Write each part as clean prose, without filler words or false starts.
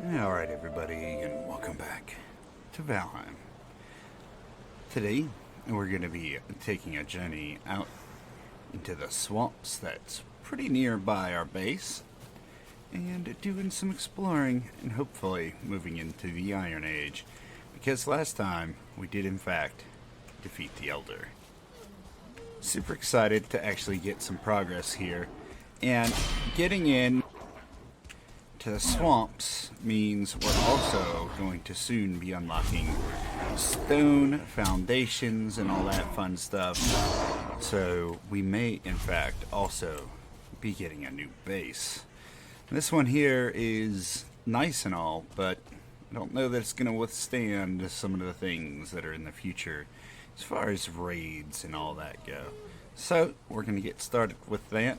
Alright everybody, and welcome back to Valheim. Today, we're going to be taking a journey out into the swamps that's pretty nearby our base, and doing some exploring, and hopefully moving into the Iron Age, because last time we did in fact defeat the Elder. Super excited to actually get some progress here, and getting in to the swamps means we're also going to soon be unlocking stone foundations and all that fun stuff. So we may in fact also be getting a new base. This one here is nice and all, but I don't know that it's going to withstand some of the things that are in the future as far as raids and all that go. So we're going to get started with that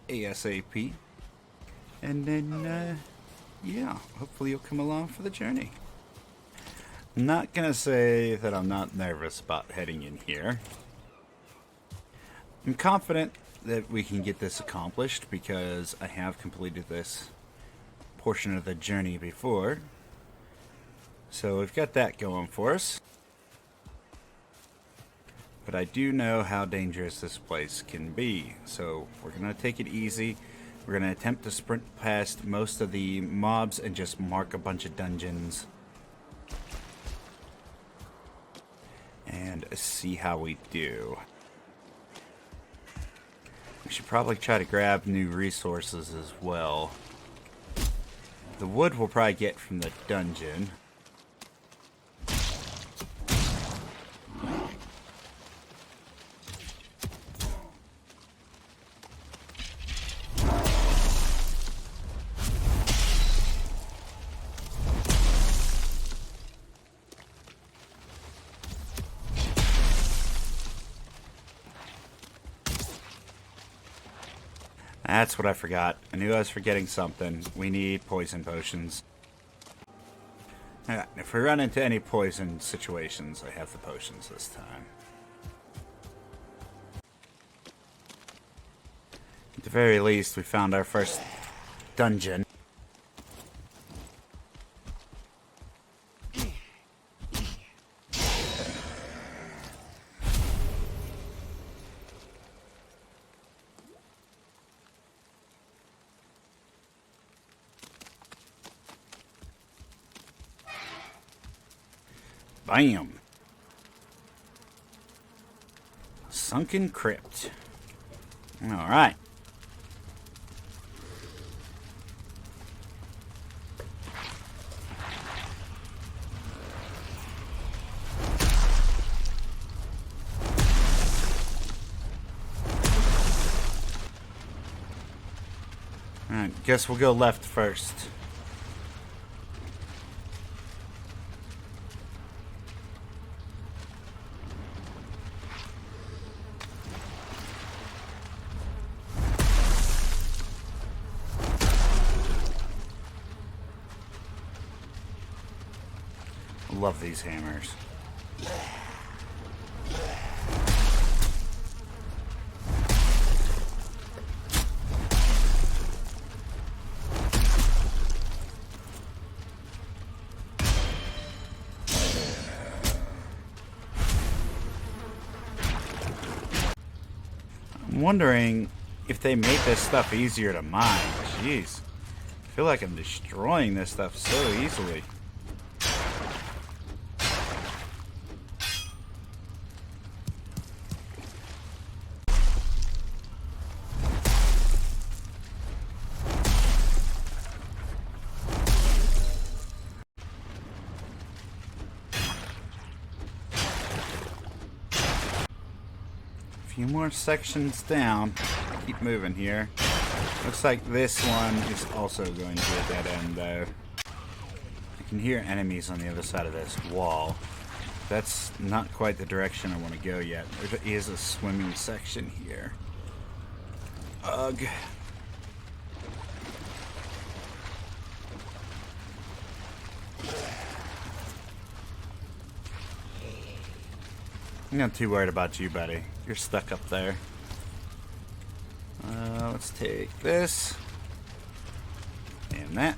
ASAP. And then, yeah, hopefully you'll come along for the journey. I'm not going to say that I'm not nervous about heading in here. I'm confident that we can get this accomplished because I have completed this portion of the journey before. So we've got that going for us. But I do know how dangerous this place can be, so we're going to take it easy. We're going to attempt to sprint past most of the mobs and just mark a bunch of dungeons. And see how we do. We should probably try to grab new resources as well. The wood we'll probably get from the dungeon. That's what I forgot. I knew I was forgetting something. We need poison potions. If we run into any poison situations, I have the potions this time. At the very least, we found our first dungeon. Bam! Sunken Crypt. Alright. Alright, guess we'll go left first. Love these hammers. I'm wondering if they make this stuff easier to mine. Jeez. I feel like I'm destroying this stuff so easily. Few more sections down. Keep moving here. Looks like this one is also going to be a dead end though. I can hear enemies on the other side of this wall. That's not quite the direction I want to go yet. There is a swimming section here. Ugh. I'm not too worried about you, buddy. You're stuck up there. Let's take this. And that.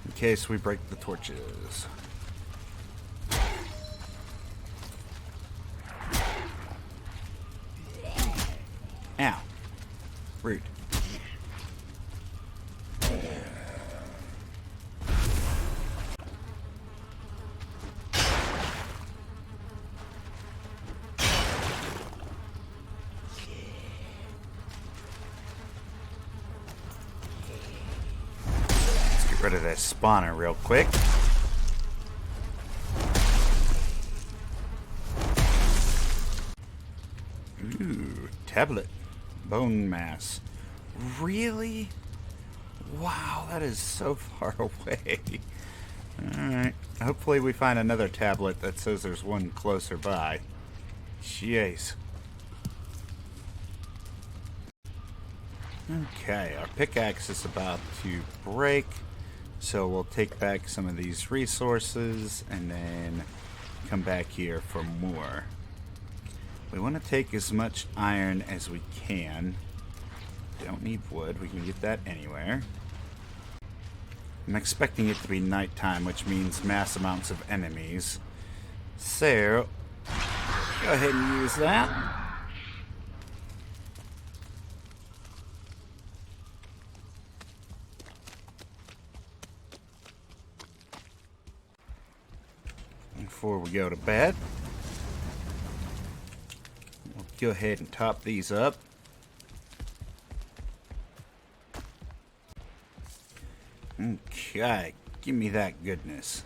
in case we break the torches. Ow. Rude. Let's get rid of that spawner real quick. Ooh, tablet. Bone mass. Really? Wow, that is so far away. Alright. Hopefully we find another tablet that says there's one closer by. Jeez. Okay, our pickaxe is about to break. So we'll take back some of these resources and then come back here for more. We want to take as much iron as we can. Don't need wood. We can get that anywhere. I'm expecting it to be nighttime, which means mass amounts of enemies. So, go ahead and use that. Before we go to bed, we'll go ahead and top these up. Okay, give me that goodness.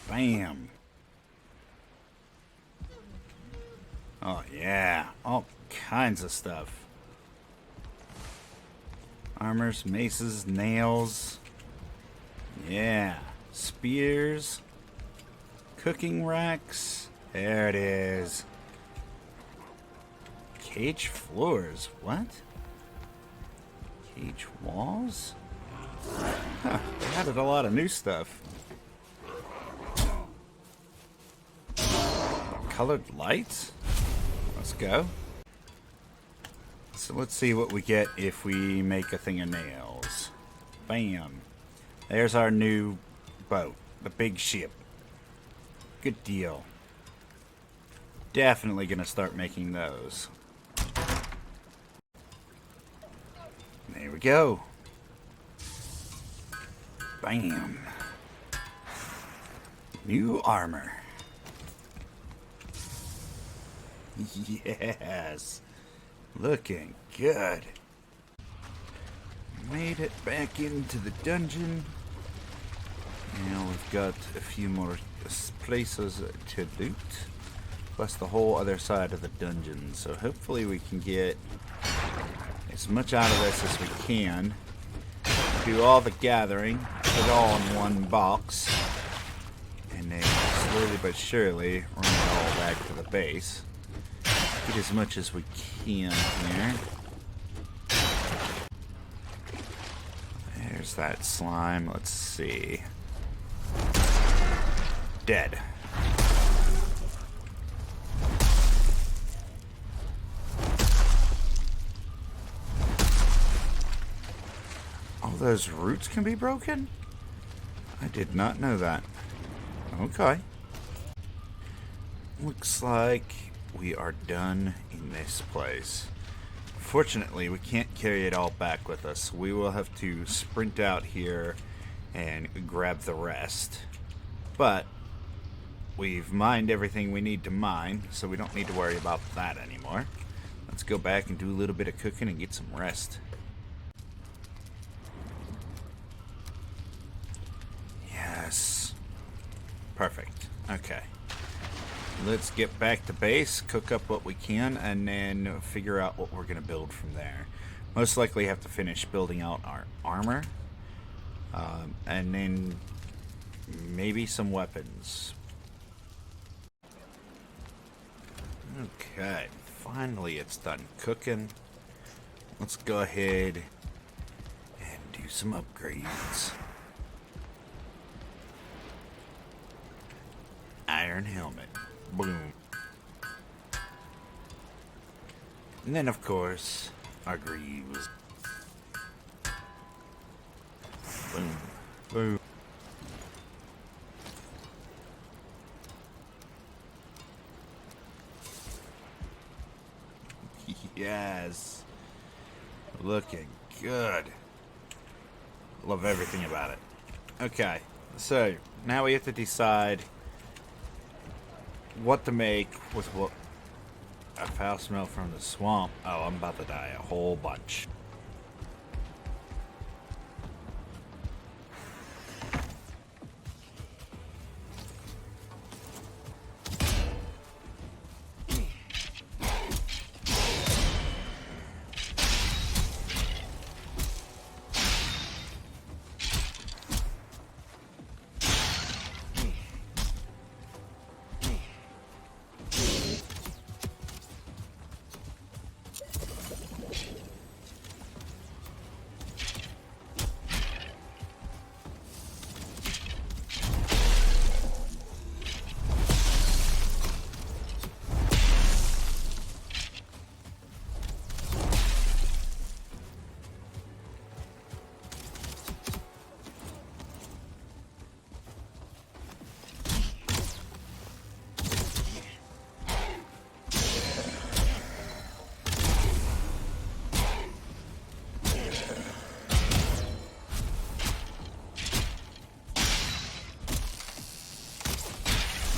Bam. Oh yeah, all kinds of stuff. Armors, maces, nails. Yeah, spears. Cooking racks. There it is. Cage floors. What? Cage walls? Huh, they added a lot of new stuff. Colored lights? Let's go. So let's see what we get if we make a thing of nails. Bam. There's our new boat. The big ship. Good deal. Definitely gonna start making those. There we go. Bam. New armor. Yes. Looking good. Made it back into the dungeon. Now we've got a few more places to loot. Plus the whole other side of the dungeon. So hopefully we can get as much out of this as we can. Do all the gathering. Put it all in one box. And then slowly but surely run it all back to the base. Get as much as we can here. There's that slime. Let's see. Dead. All those roots can be broken? I did not know that. Okay. Looks like we are done in this place. Fortunately, we can't carry it all back with us. We will have to sprint out here and grab the rest. But we've mined everything we need to mine, so we don't need to worry about that anymore. Let's go back and do a little bit of cooking and get some rest. Yes. Perfect. Okay. Let's get back to base, cook up what we can, and then figure out what we're going to build from there. Most likely have to finish building out our armor. And then maybe some weapons. Okay, finally it's done cooking. Let's go ahead and do some upgrades. Iron helmet. Boom. And then, of course, our greaves. Boom. Boom. Yes. Looking good. Love everything about it. Okay, so now we have to decide what to make with what. A foul smell from the swamp. Oh, I'm about to die a whole bunch.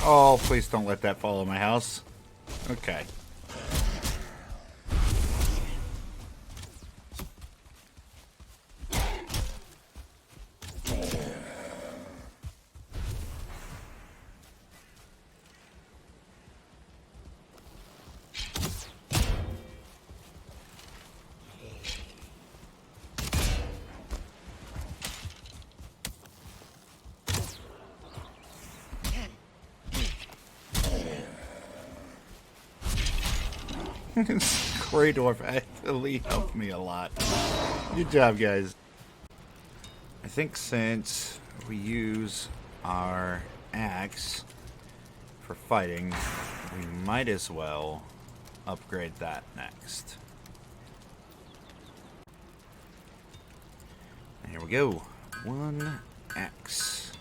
Oh, please don't let that follow my house. Okay. Grey Dwarf actually helped me a lot. Good job, guys. I think since we use our axe for fighting, we might as well upgrade that next. And here we go. 1 axe.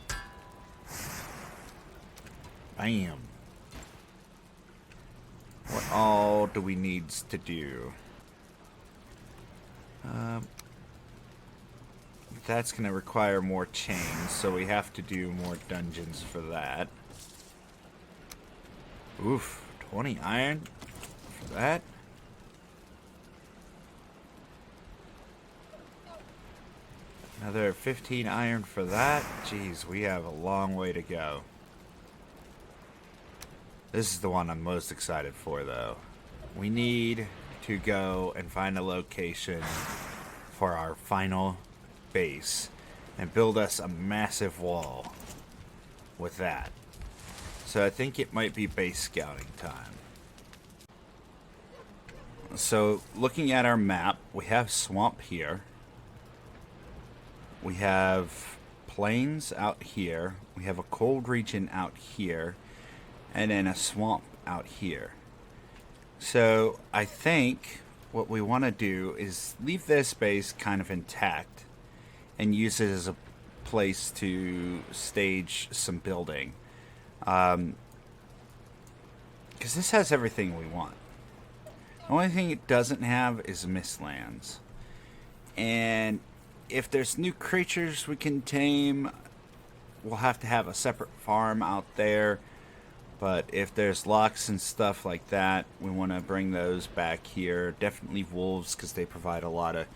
Bam. What all do we need to do? That's going to require more chains, so we have to do more dungeons for that. Oof, 20 iron for that. Another 15 iron for that. Jeez, we have a long way to go. This is the one I'm most excited for, though. We need to go and find a location for our final base and build us a massive wall with that. So I think it might be base scouting time. So looking at our map, we have swamp here. We have plains out here. We have a cold region out here. And then a swamp out here. So I think what we want to do is leave this base kind of intact and use it as a place to stage some building. Because this has everything we want. The only thing it doesn't have is Mistlands. And if there's new creatures we can tame, we'll have to have a separate farm out there. But if there's locks and stuff like that, we want to bring those back here. Definitely wolves, because they provide a lot of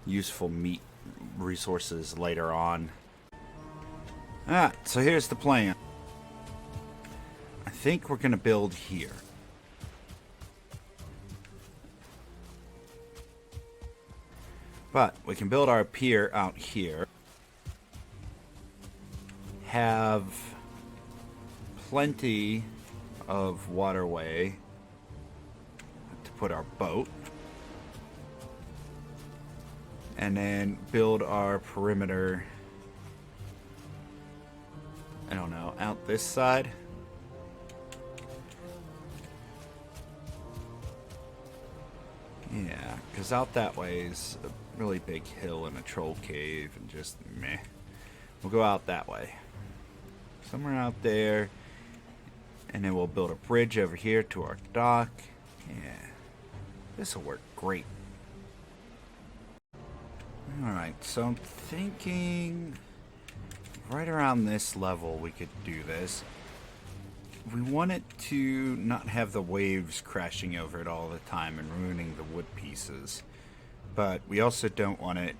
useful meat resources later on. So here's the plan. I think we're going to build here. But we can build our pier out here. Have plenty of waterway to put our boat, and then build our perimeter, I don't know, out this side. Yeah, because out that way is a really big hill and a troll cave and just meh. We'll go out that way. Somewhere out there. And then we'll build a bridge over here to our dock. Yeah, this will work great. Alright, so I'm thinking right around this level we could do this. We want it to not have the waves crashing over it all the time and ruining the wood pieces. But we also don't want it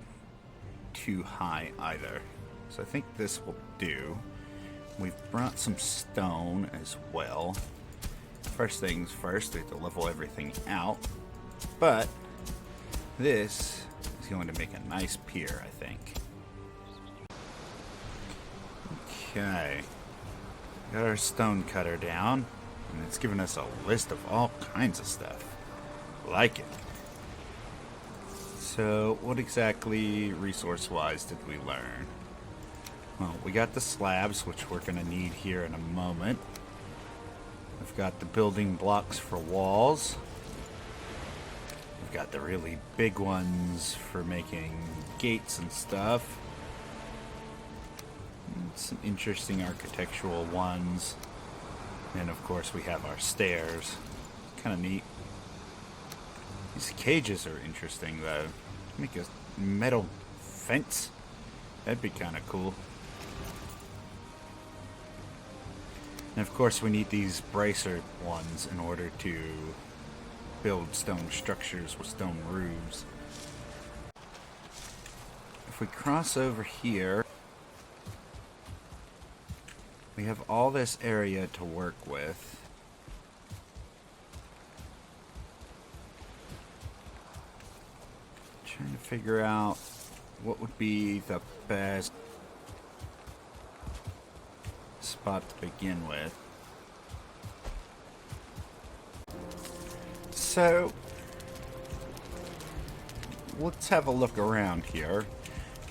too high either. So I think this will do. We've brought some stone as well. First things first, we have to level everything out. But this is going to make a nice pier, I think. Okay. Got our stone cutter down, and it's giving us a list of all kinds of stuff. Like it. So, what exactly, resource-wise, did we learn? Well, we got the slabs, which we're going to need here in a moment. We've got the building blocks for walls. We've got the really big ones for making gates and stuff. Some interesting architectural ones. And of course we have our stairs. Kind of neat. These cages are interesting though. Make a metal fence. That'd be kind of cool. And of course we need these bracer ones in order to build stone structures with stone roofs. If we cross over here, we have all this area to work with. Trying to figure out what would be the best spot to begin with. So, let's have a look around here.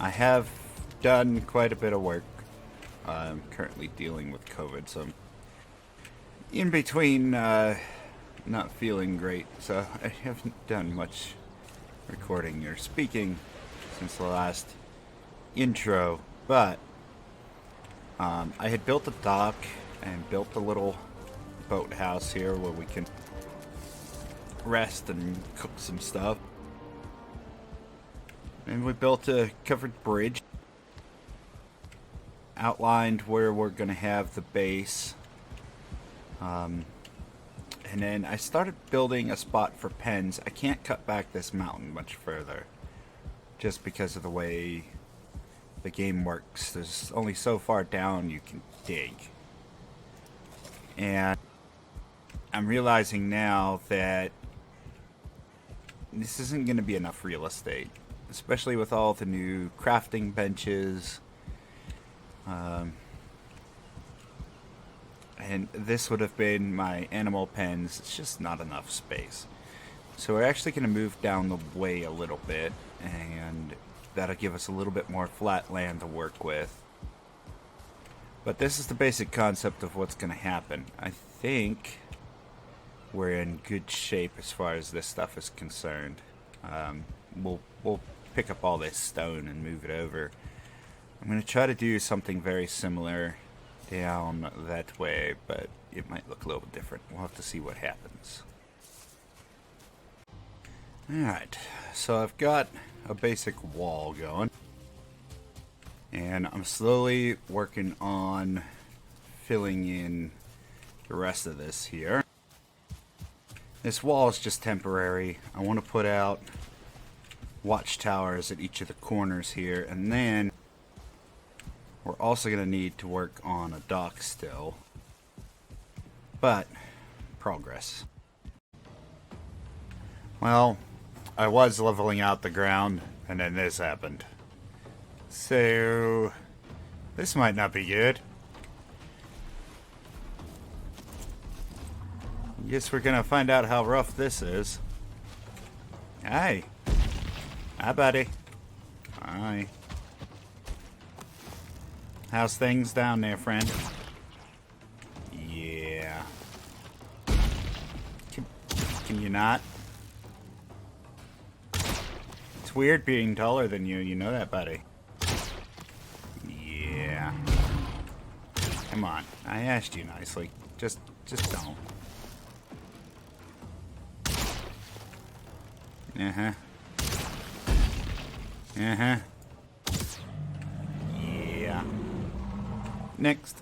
I have done quite a bit of work. I'm currently dealing with COVID, so I'm in between not feeling great, so I haven't done much recording or speaking since the last intro, but I had built a dock and built a little boathouse here where we can rest and cook some stuff. And we built a covered bridge. Outlined where we're going to have the base. And then I started building a spot for pens. I can't cut back this mountain much further. Just because of the way the game works. There's only so far down you can dig. And I'm realizing now that this isn't going to be enough real estate. Especially with all the new crafting benches. And this would have been my animal pens. It's just not enough space. So we're actually going to move down the way a little bit, and that'll give us a little bit more flat land to work with. But this is the basic concept of what's going to happen. I think we're in good shape as far as this stuff is concerned. We'll pick up all this stone and move it over. I'm going to try to do something very similar down that way, but it might look a little different. We'll have to see what happens. Alright, so I've got a basic wall going. And I'm slowly working on filling in the rest of this here. This wall is just temporary. I want to put out watchtowers at each of the corners here, and then we're also going to need to work on a dock still. But, progress. Well, I was leveling out the ground, and then this happened. So, this might not be good. Guess we're going to find out how rough this is. Hi. Hi, buddy. Hi. How's things down there, friend? Yeah. Can you not? It's weird being taller than you. You know that, buddy. Yeah. Come on. I asked you nicely. Just don't. Uh-huh. Uh-huh. Yeah. Next.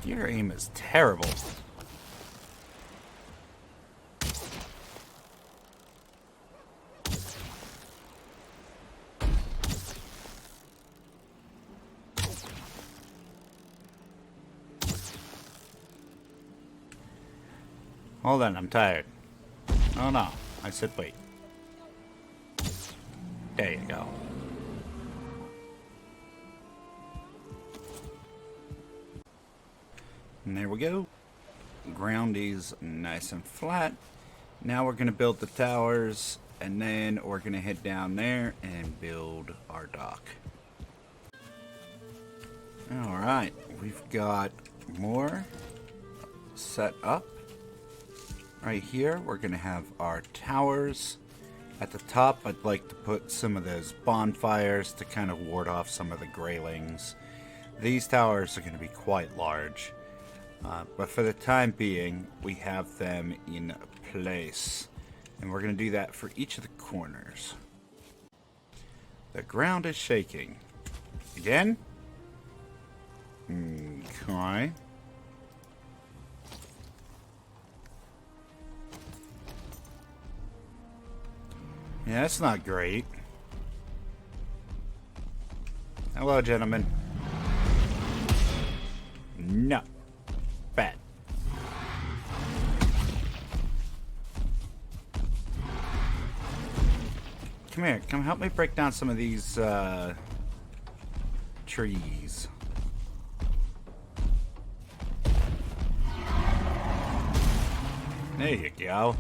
Your aim is terrible. Hold on, I'm tired. Oh no, I said wait. There you go. And there we go. Ground is nice and flat. Now we're going to build the towers, and then we're going to head down there and build our dock. Alright, we've got more set up. Right here, we're going to have our towers. At the top, I'd like to put some of those bonfires to kind of ward off some of the graylings. These towers are going to be quite large. But for the time being, we have them in place. And we're going to do that for each of the corners. The ground is shaking. Again? Okay. Yeah, that's not great. Hello, gentlemen. No. Bad. Come here. Come help me break down some of these, trees. There you go.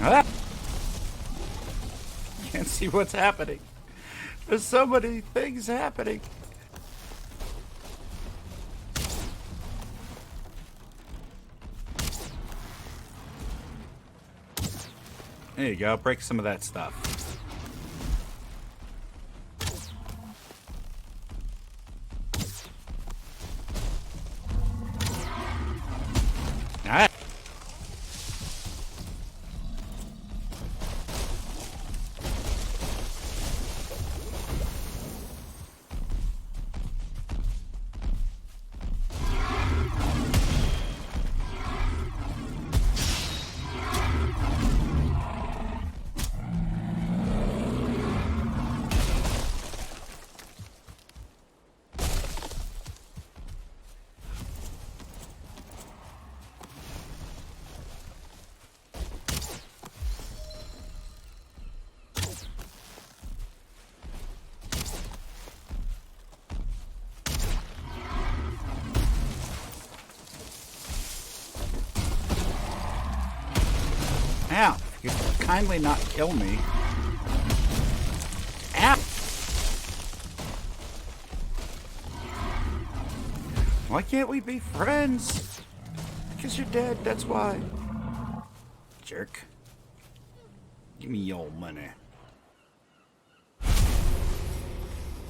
Ah! Can't see what's happening. There's so many things happening. There you go. Break some of that stuff. Alright. Ow! You kindly not kill me. Ow! Why can't we be friends? Because you're dead, that's why. Jerk. Give me your money.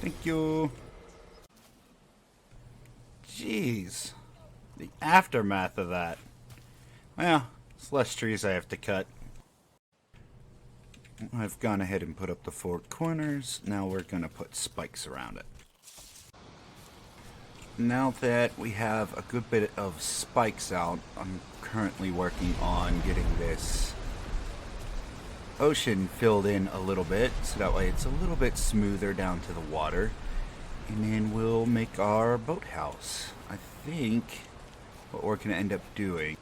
Thank you. Jeez. The aftermath of that. Well, it's less trees I have to cut. I've gone ahead and put up the 4 corners. Now we're going to put spikes around it. Now that we have a good bit of spikes out, I'm currently working on getting this ocean filled in a little bit, so that way it's a little bit smoother down to the water. And then we'll make our boathouse. I think what we're going to end up doing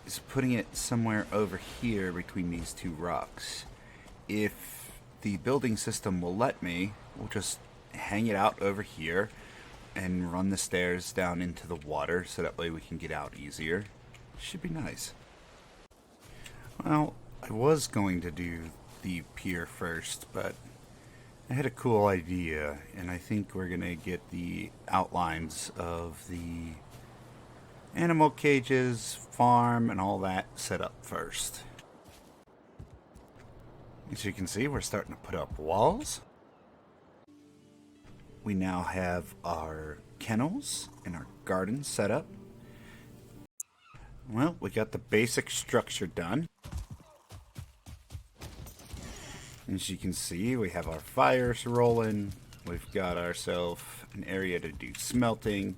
is putting it somewhere over here between these 2 rocks. if the building system will let me, we'll just hang it out over here and run the stairs down into the water so that way we can get out easier. Should be nice. Well, I was going to do the pier first, but I had a cool idea, and I think we're going to get the outlines of the animal cages, farm, and all that set up first. As you can see, we're starting to put up walls. We now have our kennels and our garden set up. Well, we got the basic structure done. As you can see, we have our fires rolling. We've got ourselves an area to do smelting.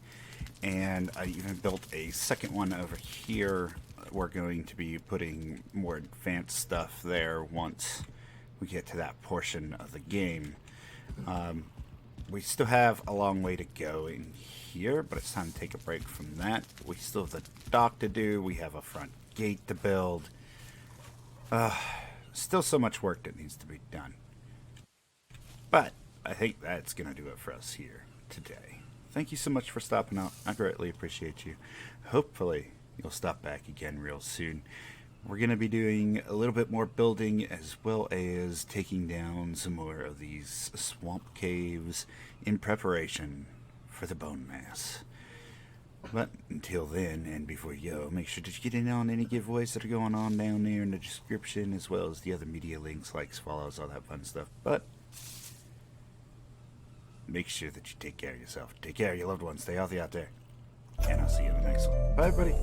And I even built a second one over here. We're going to be putting more advanced stuff there once we get to that portion of the game. We still have a long way to go in here, but it's time to take a break from that. We still have the dock to do. We have a front gate to build. Still so much work that needs to be done. But I think that's going to do it for us here today. Thank you so much for stopping out. I greatly appreciate you. Hopefully you'll stop back again real soon. We're going to be doing a little bit more building as well as taking down some more of these swamp caves in preparation for the bone mass. But until then, and before you go, make sure to get in on any giveaways that are going on down there in the description, as well as the other media links, likes, follows, all that fun stuff. But make sure that you take care of yourself. Take care of your loved ones. Stay healthy out there. And I'll see you in the next one. Bye, everybody.